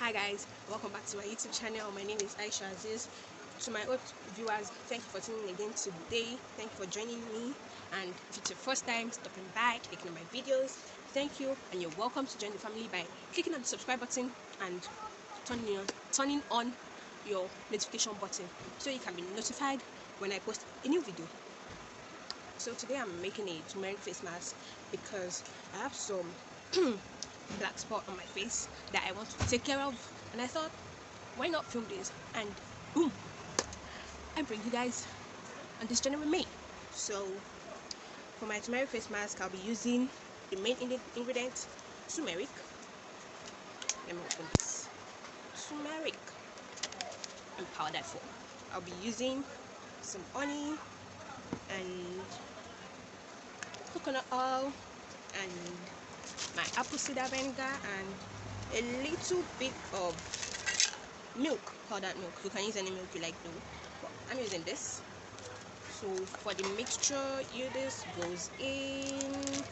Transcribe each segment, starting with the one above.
Hi guys, welcome back to my YouTube channel. My name is Aisha Aziz. To my old viewers, thank you for tuning in again today. Thank you for joining me, and if it's your first time stopping by, clicking on my videos, thank you, and you're welcome to join the family by clicking on the subscribe button and turning on your notification button so you can be notified when I post a new video. So today I'm making a turmeric face mask because I have some black spot on my face that I want to take care of, and I thought, why not film this and boom, I bring you guys on this journey with me. So for my turmeric face mask, I'll be using the main ingredient, turmeric. Let me open this. Turmeric in powdered form. I'll be using some honey and coconut oil and my apple cider vinegar and a little bit of milk, powdered milk. You can use any milk you like though, but I'm using this. So for the mixture, this goes in,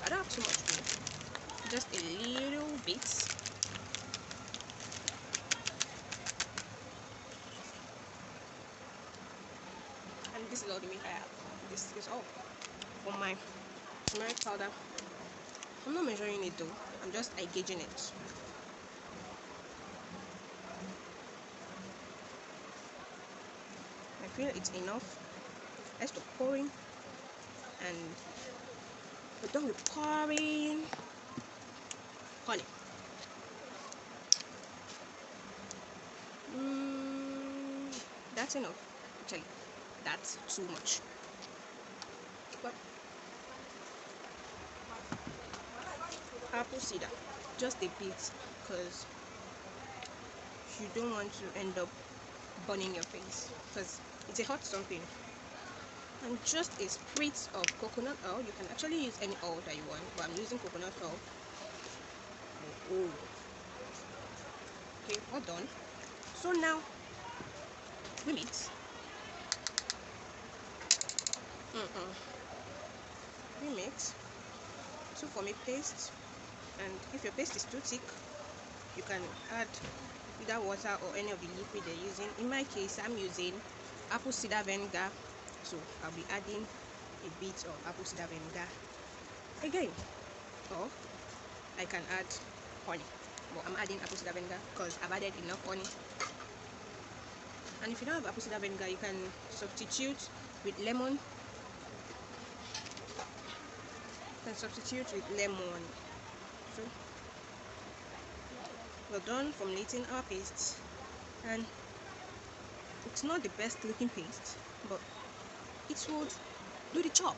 I don't have too much milk, just a little bit. And this is all the milk I have. This is all for my turmeric powder. I'm not measuring it though, I'm just gauging it. I feel it's enough. Let's stop pouring, and we're done with pouring. Honey. That's enough. Actually, that's too much. But apple cider, just a bit, because you don't want to end up burning your face, because it's a hot something. And just a spritz of coconut oil. You can actually use any oil that you want, but I'm using coconut oil. Oh, okay, all done. So now we mix. We mix to form a paste, and if your paste is too thick, you can add either water or any of the liquid they're using. In my case, I'm using apple cider vinegar, so I'll be adding a bit of apple cider vinegar again, or I can add honey, but I'm adding apple cider vinegar because I've added enough honey. And if you don't have apple cider vinegar, you can substitute with lemon. So we're done formulating our paste, and it's not the best looking paste, but it would do the job.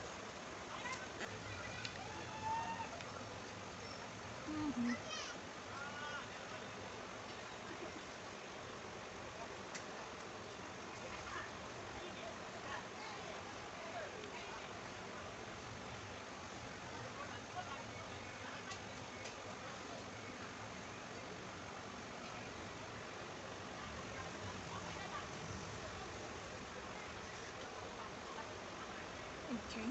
Okay.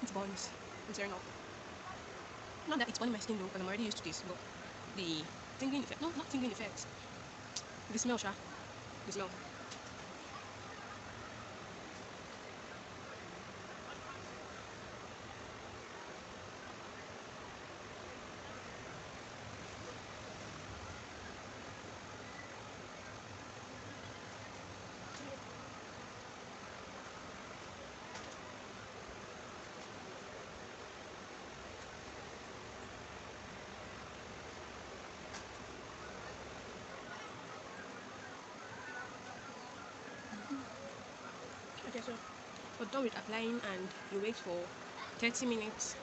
It burns. I'm tearing up. Not that it's burning my skin though, because I'm already used to this, but the tingling effect, no, not tingling effect. The smell, Sha. The smell. Okay, so we're done with applying, and you wait for 30 minutes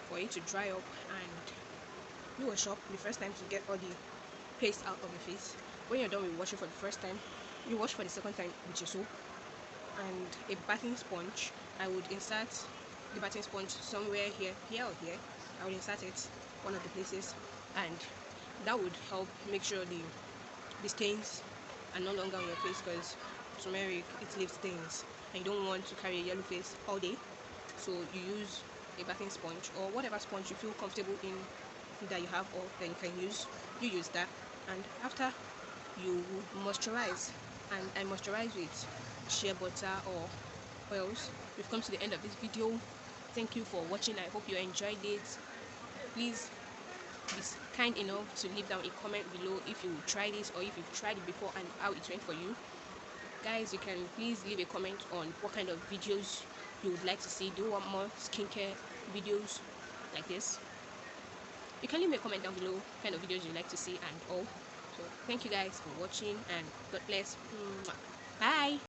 for it to dry up, and you wash up the first time to get all the paste out of your face. When you're done with washing for the first time, you wash for the second time with your soap and a bathing sponge. I would insert the bathing sponge somewhere here or here. I would insert it one of the places, and that would help make sure the the stains are no longer on your face, because turmeric, it leaves stains and you don't want to carry a yellow face all day. So you use a bathing sponge or whatever sponge you feel comfortable in that you have, or that you can use. You use that, and after you moisturize. And I moisturize with shea butter or oils. We've come to the end of this video. Thank you for watching. I hope you enjoyed it. Please be kind enough to leave down a comment below if you try this, or if you've tried it before and how it went for you. Guys, you can please leave a comment on what kind of videos you would like to see. Do you want more skincare videos like this? You can leave me a comment down below what kind of videos you like to see and all. So thank you guys for watching, and God bless. Bye.